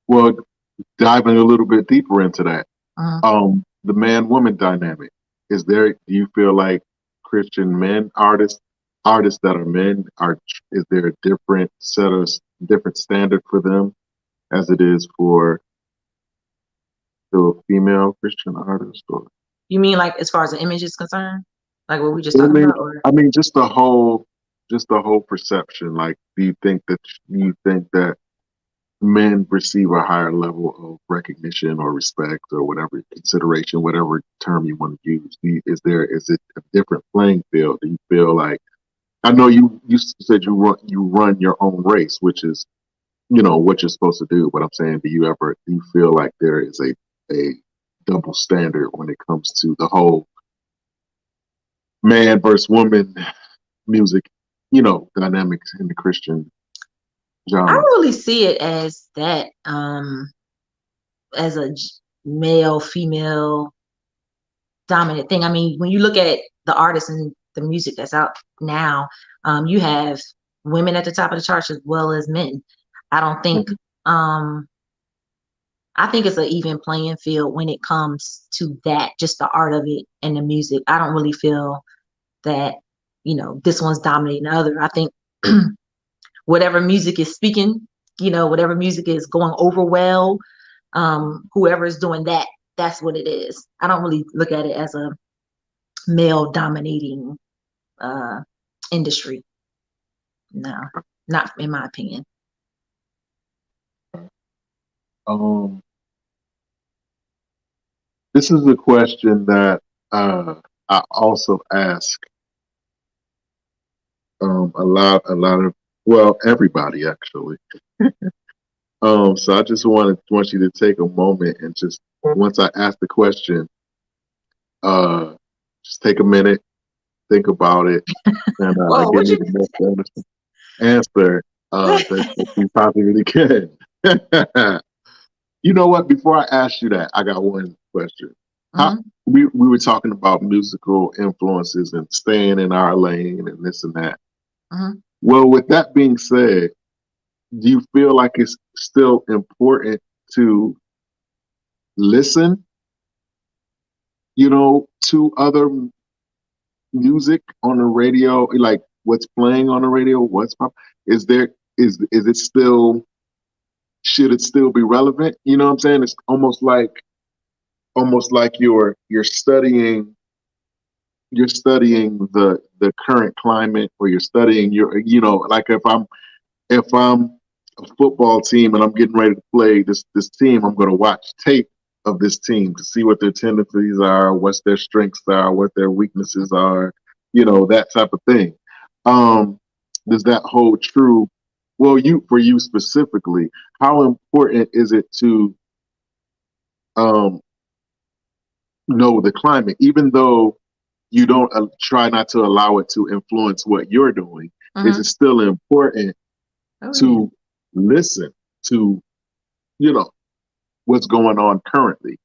Well, diving a little bit deeper into that, Mhm. the man-woman dynamic. Do you feel like Christian men artists that are men is there a different standard for them as it is for the female Christian artist? Or You mean like as far as the image is concerned? Like what we just I talking mean, about, or just the whole perception. Like, do you think that men receive a higher level of recognition or respect or whatever consideration, whatever term you want to use? Is it a different playing field? Do you feel like, I know you said you run your own race, which is what you're supposed to do, but I'm saying, do you feel like there is a double standard when it comes to the whole man versus woman music, dynamics in the Christian I genre? don't really see it as that, as a male female dominant thing. I mean, when you look at the artists and the music that's out now, you have women at the top of the charts as well as men. I don't think, Mhm. um, I think it's an even playing field when it comes to that, just the art of it and the music. I don't really feel that, this one's dominating the other. I think whatever music is speaking, whatever music is going over well, whoever is doing that, that's what it is. I don't really look at it as a male dominating uh, industry. No, not in my opinion. Um, this is a question that I also ask a lot of, well, everybody actually. So I just want you to take a moment and just, once I ask the question, uh, just take a minute, think about it, and Whoa, give what me you? the most honest answer that you possibly can. You know what? Before I ask you that, I got one question. How Mhm. we were talking about musical influences and staying in our lane and this and that. Mhm. Well, with that being said, do you feel like it's still important to listen, to other music on the radio, like what's playing on the radio, what's pop? Is there is it still should it still be relevant? You know what I'm saying? It's almost like you're studying the current climate, or you're studying like if I'm a football team and I'm getting ready to play this team, I'm going to watch tape of this team to see what their tendencies are, what their strengths are, what their weaknesses are, that type of thing. Um, does that hold true? Well, for you specifically, how important is it to um, know the climate, even though you don't try not to allow it to influence what you're doing. Mm-hmm. It's still important Oh, yeah. to listen to, you know, what's going on currently.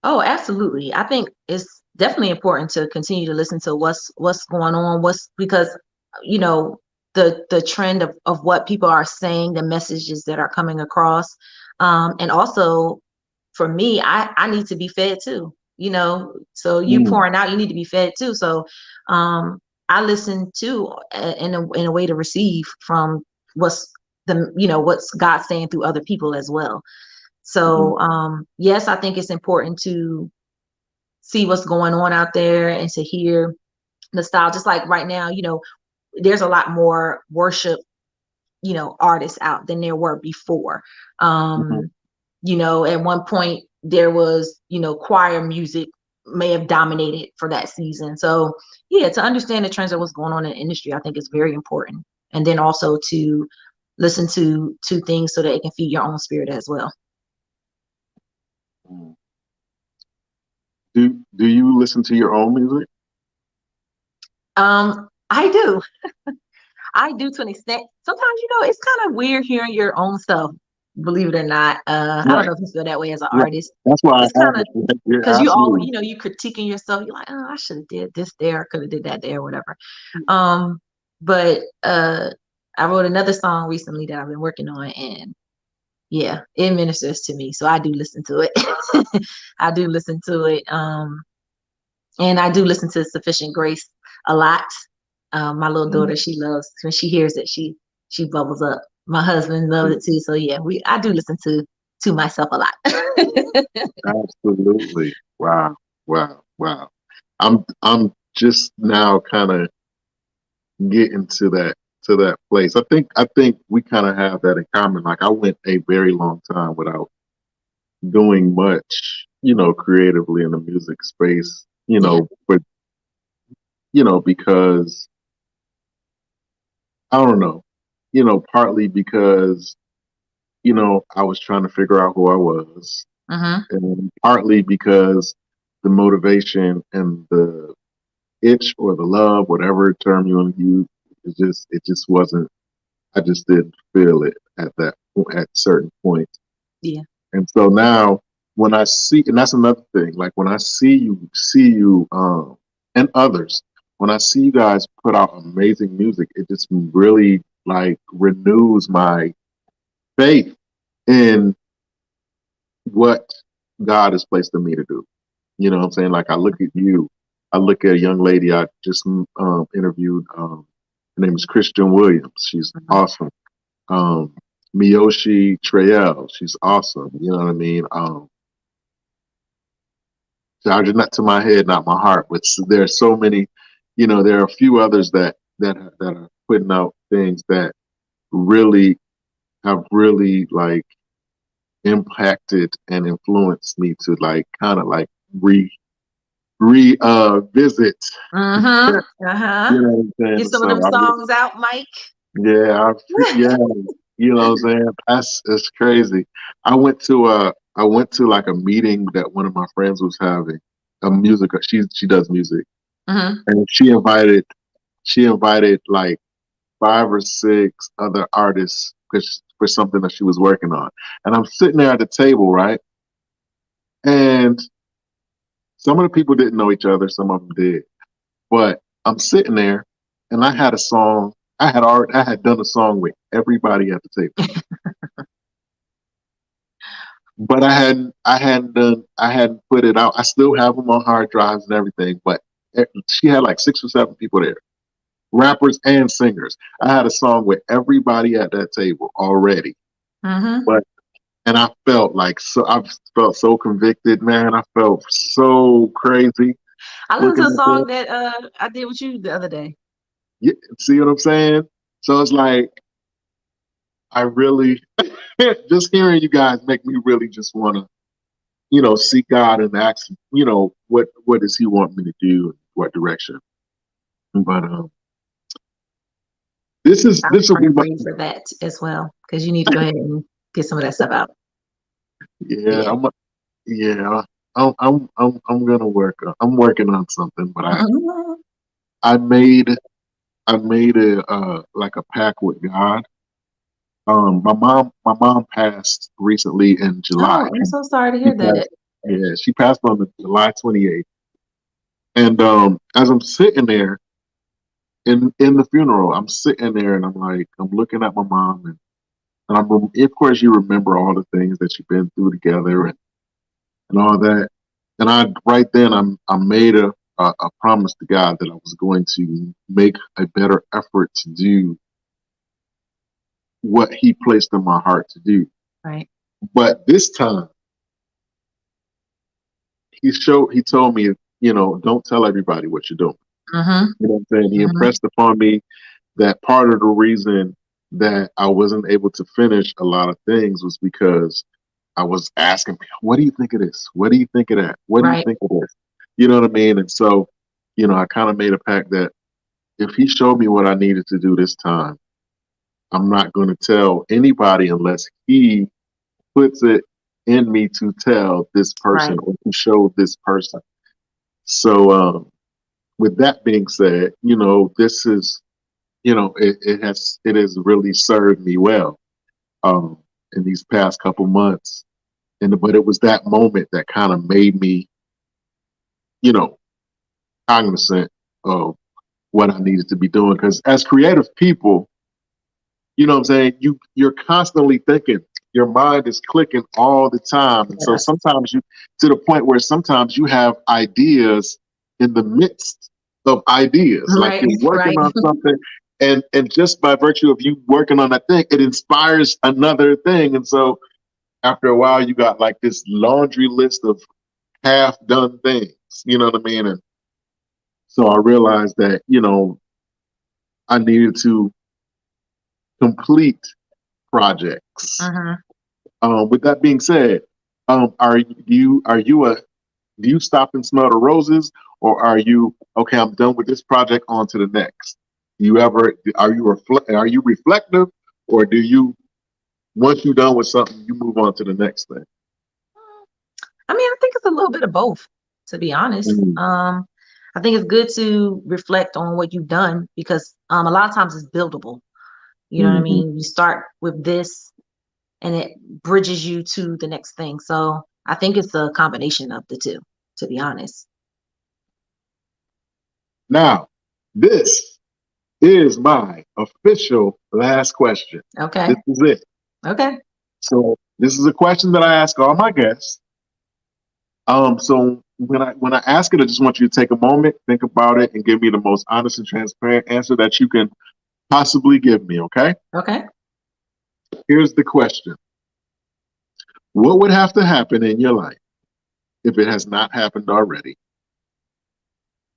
Oh, absolutely. I think it's definitely important to continue to listen to what's going on, because you know the trend of what people are saying, the messages that are coming across. And also for me, I need to be fed too, so you Mm, pouring out, you need to be fed too. So um I listen too, in a way to receive from what's what's God saying through other people as well. mhm, So yes, I think it's important to see what's going on out there and to hear the style. Just like right now, there's a lot more worship, artists out than there were before. mhm. At one point there was, choir music may have dominated for that season. So yeah, to understand the trends of what's going on in the industry, I think is very important. And then also to listen to things so that it can feed your own spirit as well. Mm. Do you listen to your own music? I do. I do to an extent. Sometimes, it's kind of weird hearing your own stuff, believe it or not. I don't Right. know if you feel that way as an Right. artist. That's why I It's kind of, asked. You're because you always, absolutely. you critiquing yourself. You're like, oh, I should have did this there, could have did that there, whatever. Um, but I wrote another song recently that I've been working on, and yeah, it ministers to me. So I do listen to it. I do listen to it. And I do listen to Sufficient Grace a lot. My little Mm, daughter, she loves when she hears it, she bubbles up. My husband loves it too. So yeah, I do listen to myself a lot. absolutely. Wow. Wow. Wow. I'm just now kind of getting to that place. I think we kind of have that in common. Like I went a very long time without doing much, creatively in the music space, Yeah. but because I don't know, partly because, I was trying to figure out who I was, Mm-hmm. and partly because the motivation and the itch or the love, whatever term you want to use, it just wasn't. I just didn't feel it at certain points. Yeah. And so now when I see, and that's another thing, like when I see you, and others, when I see you guys put out amazing music, it just really like renews my faith in what God has placed in me to do. You know what I'm saying? Like I look at you, I look at a young lady I just interviewed. Her name is Christian Williams. She's Mm-hmm. awesome. Um, Miyoshi Trail, she's awesome. You know what I mean? Charging not to my head, not my heart. But there are so many, there are a few others that are putting out things that really have really like impacted and influenced me to like kind of like visit. Mm-hmm. You Uh-huh. know what I'm Get saying? some of So them songs out, Mike. yeah, you know what I'm saying? That's crazy. I went to like a meeting that one of my friends was having, a music. She does music, Mm-hmm. and she invited like 5 or 6 other artists for something that she was working on. And I'm sitting there at the table, right? And some of the people didn't know each other, some of them did. But I'm sitting there, and I had a song. I had done a song with everybody at the table, but I hadn't put it out. I still have them on hard drives and everything, but she had like 6 or 7 people there, rappers and singers. I had a song with everybody at that table already, Mm-hmm. but and I felt like I felt so convicted, man. I felt so crazy I listened to looking a at that. song that I did with you the other day. Yeah, see what I'm saying? So it's like I really just hearing you guys make me really just want to, seek God and ask, what does He want me to do, what direction. But I'm this will be praying my for you for that as well, because you need to go ahead and get some of that stuff out. yeah. Yeah. Yeah. I'm gonna work. I'm working on something, but Mhm. I made I made a like a pact with God. My mom passed recently in July. Oh, I'm so sorry to She hear passed, that. yeah, she passed on the July 28th. And as I'm sitting there in the funeral, I'm sitting there and I'm like, I'm looking at my mom and of course you remember all the things that you've been through together and all that. And right then I made a promise to God that I was going to make a better effort to do what He placed in my heart to do. Right. But this time he told me, don't tell everybody what you're doing. Mm-hmm. You know what I'm saying? He Mm-hmm. impressed upon me that part of the reason that I wasn't able to finish a lot of things was because I was asking people, what do you think of this? What do you think of that? What do you Right. think of this? You know what I mean? And so, I kind of made a pact that if he showed me what I needed to do this time, I'm not going to tell anybody unless he puts it in me to tell this person Right. or to show this person. So, with that being said, this is, it has really served me well um, in these past couple months. But it was that moment that kind of made me, you know, cognizant of what I needed to be doing. Because as creative people, you know what I'm saying, you're constantly thinking. Your mind is clicking all the time. And so Yes. sometimes to the point where sometimes you have ideas in the midst of ideas. Like Right. you're working Right. on something and just by virtue of you working on that thing, it inspires another thing. And so after a while you got like this laundry list of half done things. You know what I mean? And so I realized that, I needed to complete projects. Mm-hmm. With that being said, do you stop and smell the roses, or are you okay? I'm done with this project. On to the next. Do you ever are you reflective, or do you once you're done with something, you move on to the next thing? I mean, I think it's a little bit of both, to be honest. Mm, I think it's good to reflect on what you've done because a lot of times it's buildable. You know what I mhm. mean? You start with this and it bridges you to the next thing. So I think it's a combination of the two, to be honest. Now, this is my official last question. Okay. This is it. Okay. So this is a question that I ask all my guests. So when I ask it, I just want you to take a moment, think about it, and give me the most honest and transparent answer that you can possibly give me. Okay? Okay. Here's the question: what would have to happen in your life if it has not happened already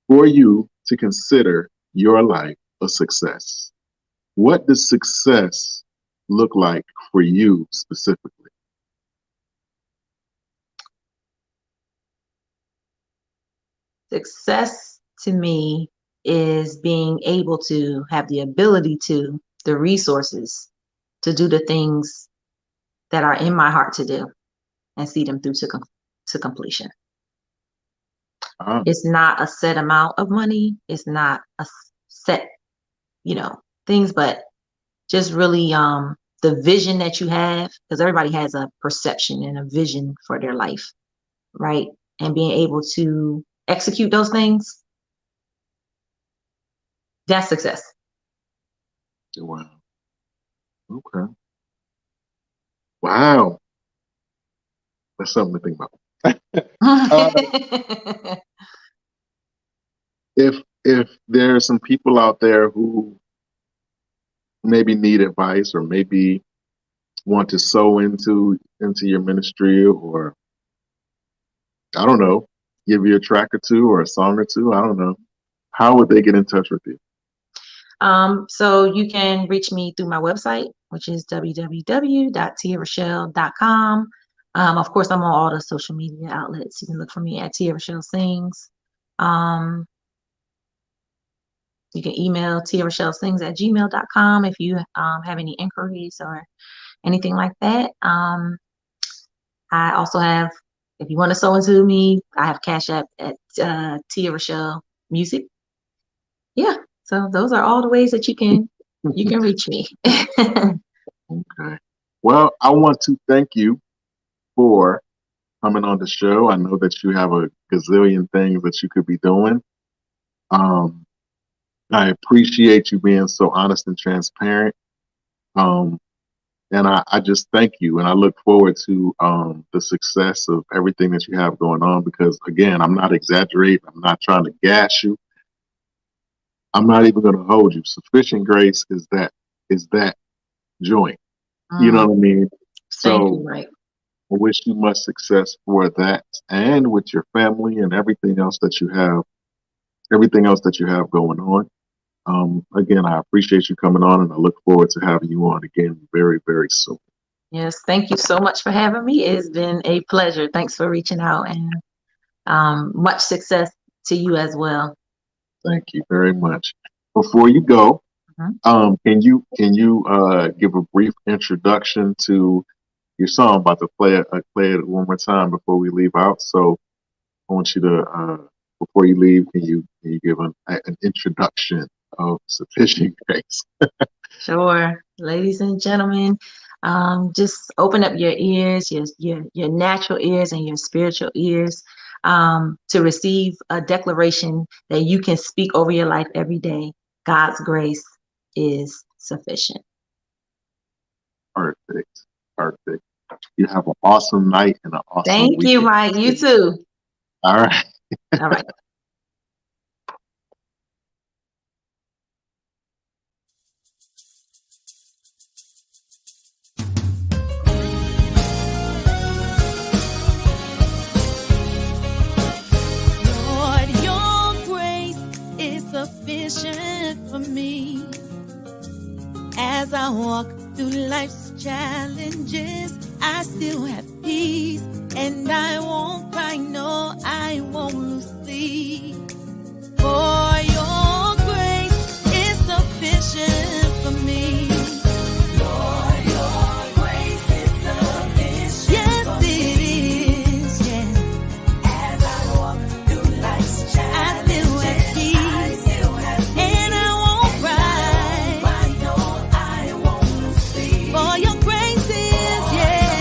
for you to consider your life a success? What does success look like for you specifically? Success to me is being able to have the ability to, the resources to do the things that are in my heart to do and see them through to completion. Ah, It's not a set amount of money. It's not a set, you know, things, but just really the vision that you have, because everybody has a perception and a vision for their life, right? And being able to execute those things, that's success. wow. Okay. Wow. That's something to think about. uh, if there are some people out there who maybe need advice or maybe want to sow into your ministry, or I don't know, give you a track or two or a song or two, I don't know, how would they get in touch with you? So you can reach me through my website, which is www.tiarochelle.com. Of course, I'm on all the social media outlets. You can look for me at Tia Rochelle Sings. Um, you can email tiarochellesings@gmail.com if you have any inquiries or anything like that. I also have if you want to sew into me, I have Cash App at Tia Rachelle Music. Yeah. So those are all the ways that you can reach me. Okay. Well, I want to thank you for coming on the show. I know that you have a gazillion things that you could be doing. I appreciate you being so honest and transparent. And I just thank you. And I look forward to the success of everything that you have going on, because, again, I'm not exaggerating. I'm not trying to gas you. I'm not even going to hold you. Sufficient grace is that joint. You know what I mean? So right. I wish you much success for that, and with your family and everything else that you have going on. Again, I appreciate you coming on, and I look forward to having you on again very, very soon. Yes, thank you so much for having me. It's been a pleasure. Thanks for reaching out, and much success to you as well. Thank you very much. Before you go, can you give a brief introduction to your song? I'm about to play it one more time before we leave out. So I want you to, before you leave, can you give an introduction of Sufficient Grace? Sure. Ladies and gentlemen, just open up your ears, your natural ears and your spiritual ears, to receive a declaration that you can speak over your life every day. God's grace is sufficient. Perfect. You have an awesome night and an awesome weekend. Thank you, Mike. You too. All right. All right. Lord, your grace is sufficient for me as I walk through life's challenges. I still have peace, and I won't cry, no, I won't lose sleep. For your grace is sufficient for me. Lord, your grace is sufficient. Yes, it is, yes. As I walk through life's challenges, I still have peace, and I won't cry, no, I won't lose sleep. For your grace is, yes.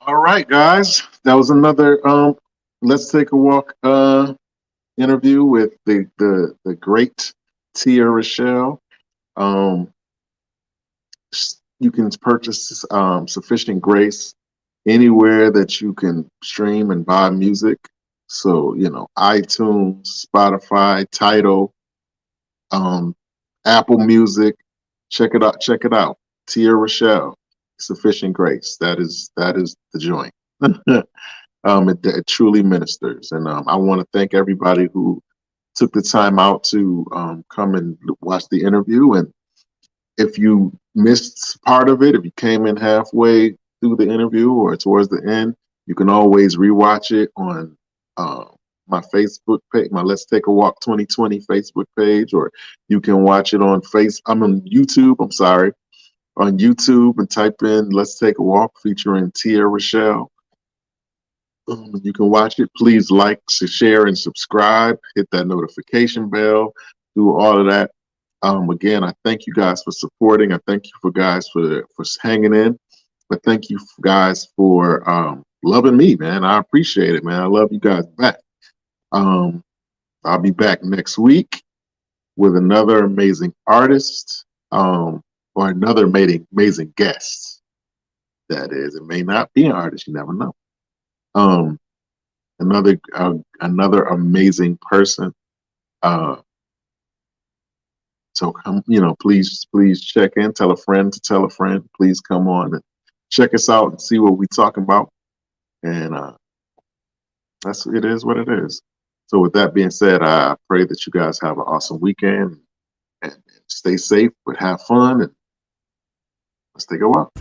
All right, guys. That was another Let's Take a Walk interview with the great Tia Rachelle. Um, you can purchase Sufficient Grace anywhere that you can stream and buy music. So, iTunes, Spotify, Tidal, um, Apple Music. Check it out. Check it out. Tia Rachelle, Sufficient Grace. That is the joint. It truly ministers, and I want to thank everybody who took the time out to come and watch the interview. And if you missed part of it, if you came in halfway through the interview or towards the end, you can always rewatch it on uh, my Facebook page, my Let's Take a Walk 2020 Facebook page, or you can watch it on I'm on YouTube. I'm sorry, on YouTube, and type in "Let's Take a Walk" featuring Tia Rachelle. You can watch it. Please like, share, and subscribe. Hit that notification bell. Do all of that. Again, I thank you guys for supporting. I thank you for guys for hanging in. But thank you guys for loving me, man. I appreciate it, man. I love you guys back. I'll be back next week with another amazing artist or another amazing guest. That is, it may not be an artist. You never know. Another amazing person. So come, please check in. Tell a friend to tell a friend. Please come on and check us out and see what we're talking about. And it is what it is. So with that being said, I pray that you guys have an awesome weekend and stay safe, but have fun, and let's take a walk.